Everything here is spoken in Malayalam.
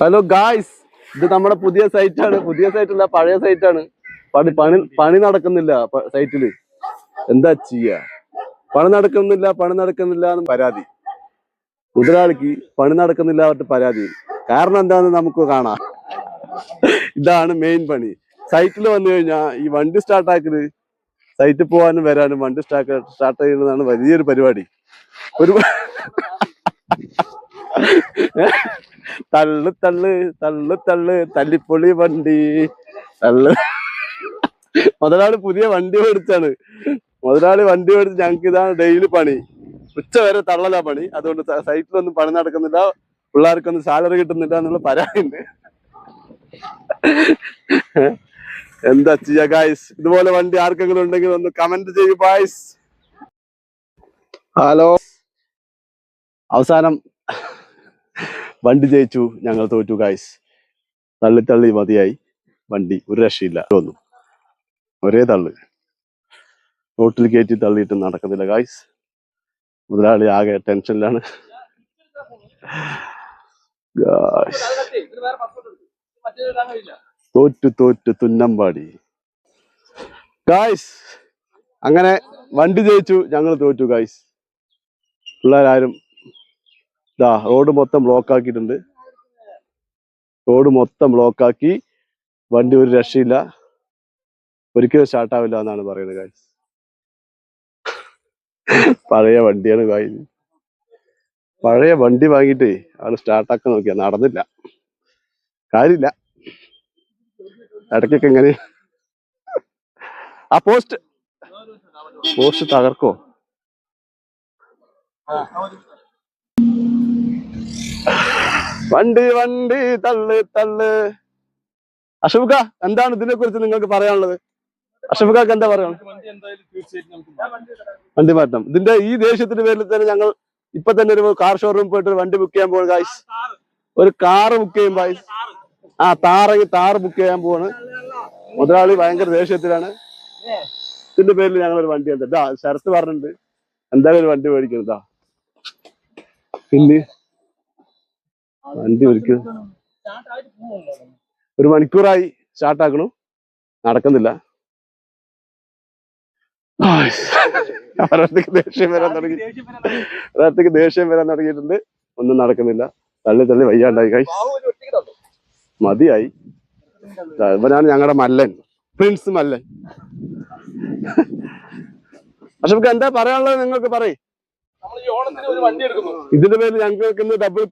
ഹലോ ഗായ്സ്, ഇത് നമ്മുടെ പുതിയ സൈറ്റാണ്. പുതിയ സൈറ്റല്ല, പഴയ സൈറ്റാണ്. പണി നടക്കുന്നില്ല സൈറ്റില്. എന്താ ചെയ്യാ? പണി നടക്കുന്നില്ല എന്ന് പരാതി. മുതലാളിക്ക് പണി നടക്കുന്നില്ല പറഞ്ഞിട്ട് പരാതി. കാരണം എന്താന്ന് നമുക്ക് കാണാം. ഇതാണ് മെയിൻ പണി. സൈറ്റിൽ വന്നു കഴിഞ്ഞാൽ ഈ വണ്ടി സ്റ്റാർട്ടാക്കല്, സൈറ്റിൽ പോകാനും വരാനും വണ്ടി സ്റ്റാർട്ട് ചെയ്യുന്നതാണ് വലിയൊരു പരിപാടി. ഒരു തള്ളു തള്ളു തള്ളു തള്ളു തല്ലിപ്പൊളി വണ്ടി തള്ളു. മുതലാളി പുതിയ വണ്ടി മേടിച്ചാണ്. മുതലാളി വണ്ടി മേടിച്ച് ഞങ്ങൾക്ക് ഇതാണ് ഡെയിലി പണി. ഉച്ച വരെ തള്ളലാ പണി. അതുകൊണ്ട് സൈറ്റിലൊന്നും പണി നടക്കുന്നില്ല, പിള്ളേർക്കൊന്നും സാലറി കിട്ടുന്നില്ല എന്നുള്ള പരാതിയുണ്ട്. എന്താ ചെയ്യാ ഗായ്സ്? ഇതുപോലെ വണ്ടി ആർക്കെങ്കിലും ഉണ്ടെങ്കിൽ ഒന്ന് കമന്റ് ചെയ്യൂ ഗായ്സ്. ഹലോ, അവസാനം വണ്ടി ജയിച്ചു, ഞങ്ങൾ തോറ്റു ഗായ്സ്. തള്ളി മതിയായി. വണ്ടി ഒരു രക്ഷയില്ല. ഒരേ തള്ളു. റോട്ടിൽ കയറ്റി തള്ളിയിട്ട് നടക്കുന്നില്ല ഗായ്സ്. മുതലാളി ആകെ ടെൻഷനിലാണ്. തോറ്റു തുന്നമ്പാടി ഗായ്സ്. അങ്ങനെ വണ്ടി ജയിച്ചു, ഞങ്ങൾ തോറ്റു ഗായ്സ്. പിള്ളേരാരും റോഡ് മൊത്തം ബ്ലോക്ക് ആക്കിയിട്ടുണ്ട്. റോഡ് മൊത്തം ബ്ലോക്കാക്കി. വണ്ടി ഒരു രക്ഷയില്ല, ഒരിക്കലും സ്റ്റാർട്ടാവില്ല എന്നാണ് പറയുന്നത് ഗായ്സ്. പഴയ വണ്ടിയാണ് ഗായ്സ്. പഴയ വണ്ടി വാങ്ങിയിട്ടേ ആണ് സ്റ്റാർട്ടാക്കാൻ നോക്കിയാ നടന്നില്ല. കാര്യമില്ല. ഇടയ്ക്കൊക്കെ എങ്ങനെ ആ പോസ്റ്റ് തകർക്കോ? വണ്ടി തള്ളു. അഷഫുക്ക, എന്താണ് ഇതിനെ കുറിച്ച് നിങ്ങൾക്ക് പറയാനുള്ളത്? അഷഫുക്കാക്ക് എന്താ പറയാനുള്ളത്? വണ്ടി മാറ്റണം. ഇതിന്റെ ഈ ദേഷ്യത്തിന്റെ പേരിൽ തന്നെ ഞങ്ങൾ ഇപ്പൊ തന്നെ ഒരു കാർ ഷോറൂമിൽ പോയിട്ട് വണ്ടി ബുക്ക് ചെയ്യാൻ പോവാണ് ഗായ്സ്. ഒരു കാറ് ബുക്ക് ചെയ്യും ഗായ്സ്. താറ് ബുക്ക് ചെയ്യാൻ പോവാണ്. മുതലാളി ഭയങ്കര ദേഷ്യത്തിലാണ്. ഇതിന്റെ പേരിൽ ഞങ്ങൾ ഒരു വണ്ടി ഉണ്ട്. ശരത്ത് പറഞ്ഞിട്ടുണ്ട് എന്തായാലും ഒരു വണ്ടി മേടിക്കുന്നതാ. പിന്നെ വണ്ടി ഒരിക്കലും ഒരു മണിക്കൂറായി സ്റ്റാർട്ടാക്കണു, നടക്കുന്നില്ല. ഒരാൾക്ക് ദേഷ്യം വരാൻ തുടങ്ങിയിട്ടുണ്ട്. ഒന്നും നടക്കുന്നില്ല. തള്ളി വയ്യാണ്ടായി ഗായ്സ്. മതിയായി. ഇവനാണ് ഞങ്ങളുടെ മല്ലൻ, പ്രിൻസ് മല്ലൻ. പക്ഷെ എന്താ പറയാനുള്ളത് നിങ്ങൾക്ക് പറയും. ഇതിന്റെ പേരിൽ ഞങ്ങൾക്ക് ഡബിൾ